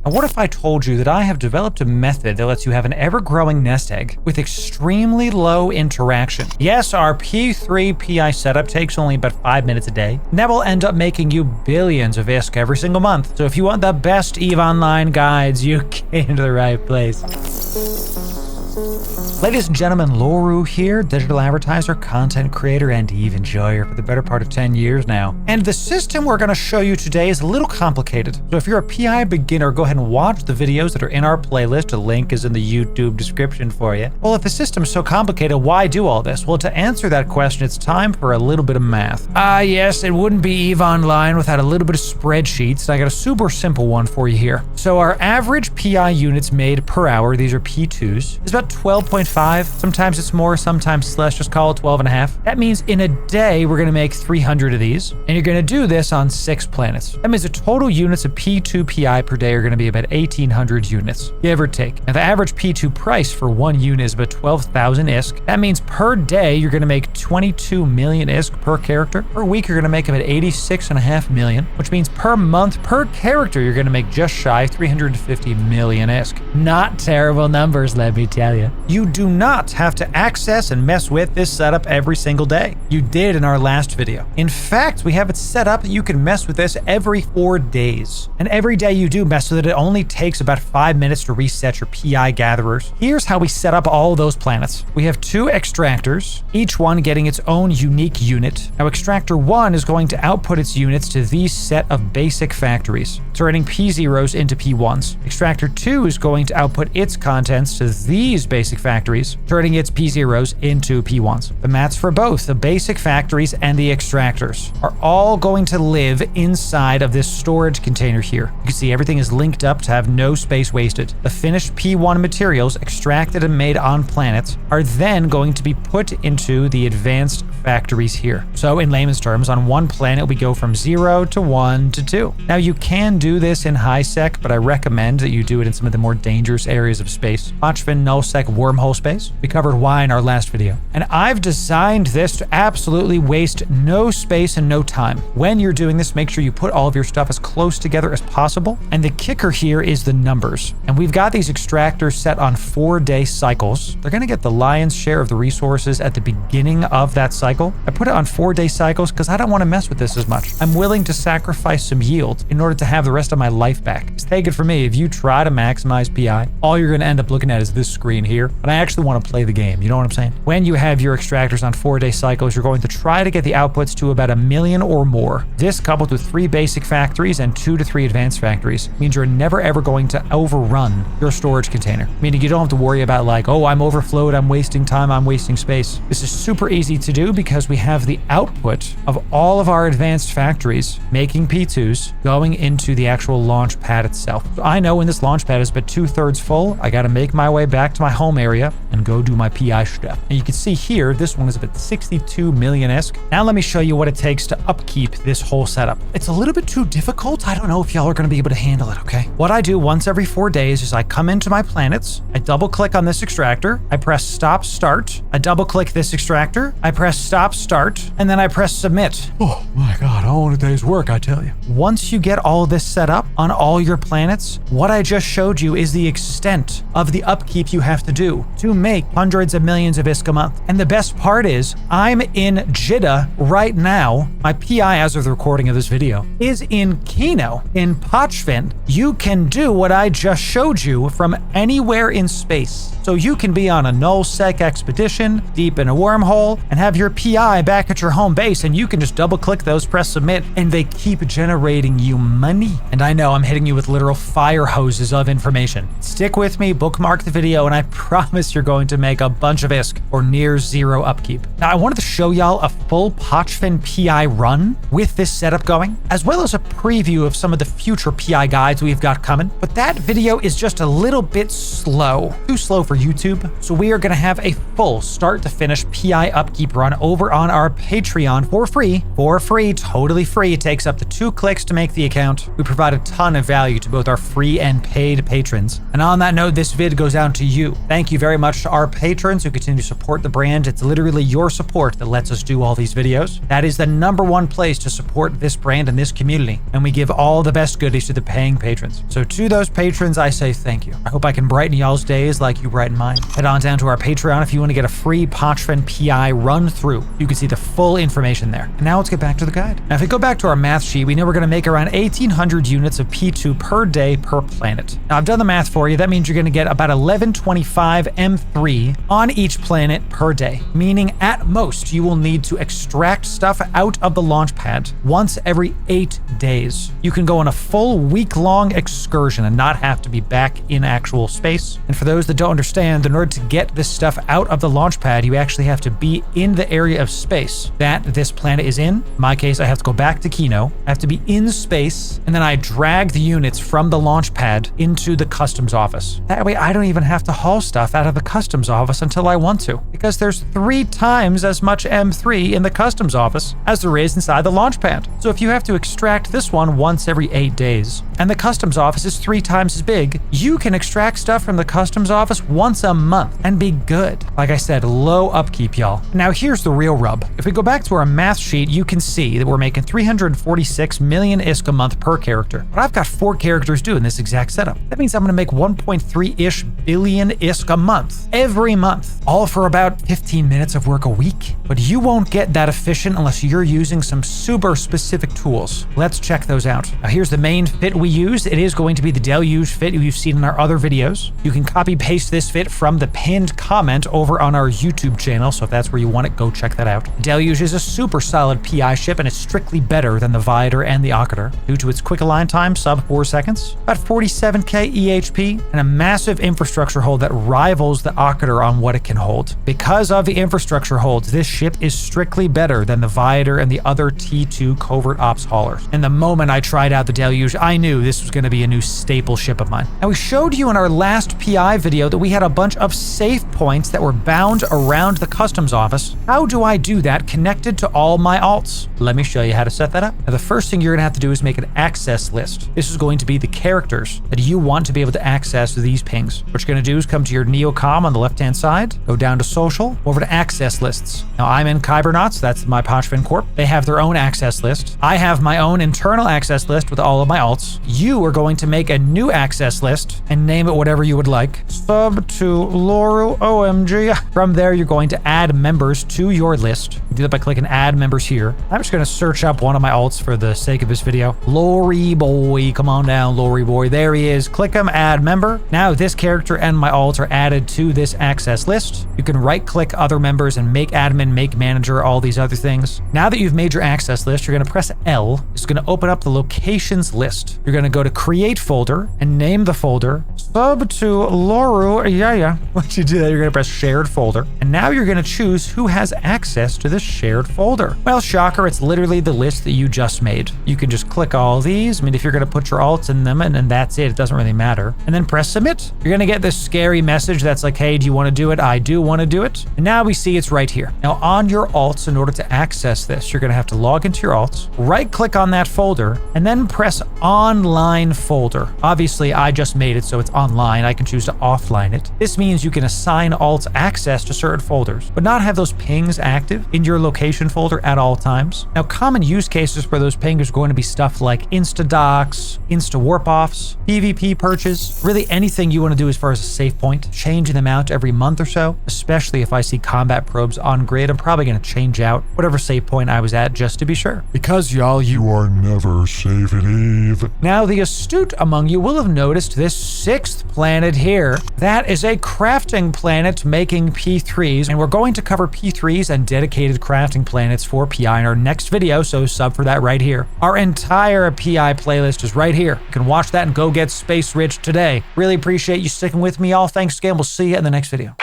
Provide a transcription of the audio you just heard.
Now, what if I told you that I have developed a method that lets you have an ever-growing nest egg with extremely low interaction? Yes, our P3 PI setup takes only about 5 minutes a day, and that will end up making you billions of ISK every single month. So if you want the best EVE Online guides, you came to the right place. Ladies and gentlemen, Loru here, digital advertiser, content creator, and EVE enjoyer for the better part of 10 years now. And the system we're going to show you today is a little complicated. So if you're a PI beginner, go ahead and watch the videos that are in our playlist. A link is in the YouTube description for you. Well, if the system's so complicated, why do all this? Well, to answer that question, it's time for a little bit of math. Yes, it wouldn't be EVE Online without a little bit of spreadsheets. I got a super simple one for you here. So our average PI units made per hour, these are P2s, is about 12.5. Sometimes it's more, sometimes less, just call it 12.5. That means in a day, we're gonna make 300 of these, and you're gonna do this on 6 planets. That means the total units of P2 PI per day are gonna be about 1,800 units, give or take. Now the average P2 price for 1 unit is about 12,000 ISK. That means per day, you're gonna make 22 million ISK per character. Per week, you're gonna make about 86.5 million, which means per month, per character, you're gonna make just shy of 350 million ISK. Not terrible numbers, let me tell you. You do not have to access and mess with this setup every single day. You did in our last video. In fact, we have it set up that you can mess with this every 4 days. And every day you do mess with it, it only takes about 5 minutes to reset your PI gatherers. Here's how we set up all those planets. We have 2 extractors, each one getting its own unique unit. Now, extractor 1 is going to output its units to these set of basic factories, turning P0s into P1s. Extractor 2 is going to output its contents to these basic factories, turning its P0s into P1s. The mats for both the basic factories and the extractors are all going to live inside of this storage container here. You can see everything is linked up to have no space wasted. The finished P1 materials extracted and made on planets are then going to be put into the advanced factories here. So in layman's terms, on one planet, we go from 0 to 1 to 2. Now you can do this in high sec, but I recommend that you do it in some of the more dangerous areas of space. Pochven null sec wormhole space. We covered why in our last video. And I've designed this to absolutely waste no space and no time. When you're doing this, make sure you put all of your stuff as close together as possible. And the kicker here is the numbers. And we've got these extractors set on 4-day cycles. They're going to get the lion's share of the resources at the beginning of that cycle. I put it on 4-day cycles because I don't want to mess with this as much. I'm willing to sacrifice some yield in order to have the rest of my life back. It's take it from me. If you try to maximize PI, all you're going to end up looking at is this screen here. But I actually want to play the game. You know what I'm saying? When you have your extractors on 4-day cycles, you're going to try to get the outputs to about 1 million or more. This, coupled with 3 basic factories and 2 to 3 advanced factories, means you're never ever going to overrun your storage container. Meaning you don't have to worry about like, oh, I'm overflowed, I'm wasting time, I'm wasting space. This is super easy to do because we have the output of all of our advanced factories making P2s going into the actual launch pad itself. So I know when this launch pad is about 2/3 full, I got to make my way back to my home area and go do my PI stuff. And you can see here, this one is about 62 million ISK. Now let me show you what it takes to upkeep this whole setup. It's a little bit too difficult. I don't know if y'all are going to be able to handle it, okay? What I do once every 4 days is I come into my planets, I double click on this extractor, I press stop start, I double click this extractor, I press stop start, and then I press submit. Oh my God, all in a day's work, I tell you. Once you get all of this set up on all your planets, what I just showed you is the extent of the upkeep you have to do to make hundreds of millions of ISK a month. And the best part is, I'm in Jeddah right now. My PI, as of the recording of this video, is in Kino, in Pochven. You can do what I just showed you from anywhere in space. So you can be on a null-sec expedition, deep in a wormhole, and have your PI back at your home base, and you can just double-click those, press submit, and they keep generating you money. And I know I'm hitting you with literal fire hoses of information. Stick with me, bookmark the video, and I promise you're going to make a bunch of ISK or near zero upkeep. Now, I wanted to show y'all a full Pochven PI run with this setup going, as well as a preview of some of the future PI guides we've got coming. But that video is just a little bit slow. Too slow for for YouTube. So we are going to have a full start to finish PI Upkeep run over on our Patreon for free, totally free. It takes up to 2 clicks to make the account. We provide a ton of value to both our free and paid patrons. And on that note, this vid goes out to you. Thank you very much to our patrons who continue to support the brand. It's literally your support that lets us do all these videos. That is the #1 place to support this brand and this community. And we give all the best goodies to the paying patrons. So to those patrons, I say thank you. I hope I can brighten y'all's days like you brighten mine. Head on down to our Patreon if you want to get a free Pochven PI run through. You can see the full information there. And now let's get back to the guide. Now, if we go back to our math sheet, we know we're going to make around 1,800 units of P2 per day per planet. Now, I've done the math for you. That means you're going to get about 1125 M3 on each planet per day, meaning at most you will need to extract stuff out of the launch pad once every 8 days. You can go on a full week-long excursion and not have to be back in actual space. And for those that don't understand, in order to get this stuff out of the launch pad, you actually have to be in the area of space that this planet is in. In my case, I have to go back to Kino. I have to be in space, and then I drag the units from the launch pad into the customs office. That way, I don't even have to haul stuff out of the customs office until I want to, because there's 3 times as much M3 in the customs office as there is inside the launch pad. So if you have to extract this one once every 8 days, and the customs office is 3 times as big, you can extract stuff from the customs office once a month and be good. Like I said, low upkeep, y'all. Now here's the real rub. If we go back to our math sheet, you can see that we're making 346 million ISK a month per character. But I've got 4 characters doing this exact setup. That means I'm going to make 1.3-ish billion ISK a month, every month, all for about 15 minutes of work a week. But you won't get that efficient unless you're using some super specific tools. Let's check those out. Now here's the main fit we use. It is going to be the Deluge Fit you've seen in our other videos. You can copy paste this fit from the pinned comment over on our YouTube channel. So if that's where you want it, go check that out. Deluge is a super solid PI ship, and it's strictly better than the Viator and the Occutor due to its quick align time, sub 4 seconds, about 47k EHP, and a massive infrastructure hold that rivals the Occutor on what it can hold. Because of the infrastructure holds, this ship is strictly better than the Viator and the other T2 covert ops haulers. And the moment I tried out the Deluge, I knew this was going to be a new staple ship of mine. Now, we showed you in our last PI video that we had a bunch of safe points that were bound around the customs office. How do I do that connected to all my alts? Let me show you how to set that up. Now, the first thing you're going to have to do is make an access list. This is going to be the characters that you want to be able to access these pings. What you're going to do is come to your Neocom on the left-hand side, go down to social, over to access lists. Now, I'm in KYBERNAUT, so that's my Pochven Corp. They have their own access list. I have my own internal access list with all of my alts. You are going to make a new access list and name it whatever you would like. Sub to Loru OMG. From there, you're going to add members to your list. You do that by clicking add members here. I'm just going to search up one of my alts for the sake of this video. Lori boy, come on down, Lori boy. There he is. Click him, add member. Now this character and my alts are added to this access list. You can right click other members and make admin, make manager, all these other things. Now that you've made your access list, you're going to press L. It's going to open up the locations list. You're going to go to create folder and name the folder sub to Loru. Yeah. Once you do that, you're going to press shared folder. And now you're going to choose who has access to this shared folder. Well, shocker, it's literally the list that you just made. You can just click all these. I mean, if you're going to put your alts in them and that's it, it doesn't really matter. And then press submit. You're going to get this scary message that's like, hey, do you want to do it? I do want to do it. And now we see it's right here. Now on your alts, in order to access this, you're going to have to log into your alts, right click on that folder, and then press online folder. Obviously, I just made it so it's online. I can choose to offline it. This means you can assign alts access to certain folders, but not have those pings active in your location folder at all times. Now, common use cases for those pings are going to be stuff like Instadocs, Insta warp-offs, PvP purchase, really anything you want to do as far as a save point, changing them out every month or so. Especially if I see combat probes on grid, I'm probably going to change out whatever save point I was at just to be sure. Because y'all, you are never safe at Eve. Now, the astute among you will have noticed this 6th planet here. That is a crafting planet making P3s, and we're going to cover P3s and dedicated crafting planets for PI in our next video, so sub for that right here. Our entire PI playlist is right here. You can watch that and go get space rich today. Really appreciate you sticking with me, y'all. Thanks again. We'll see you in the next video.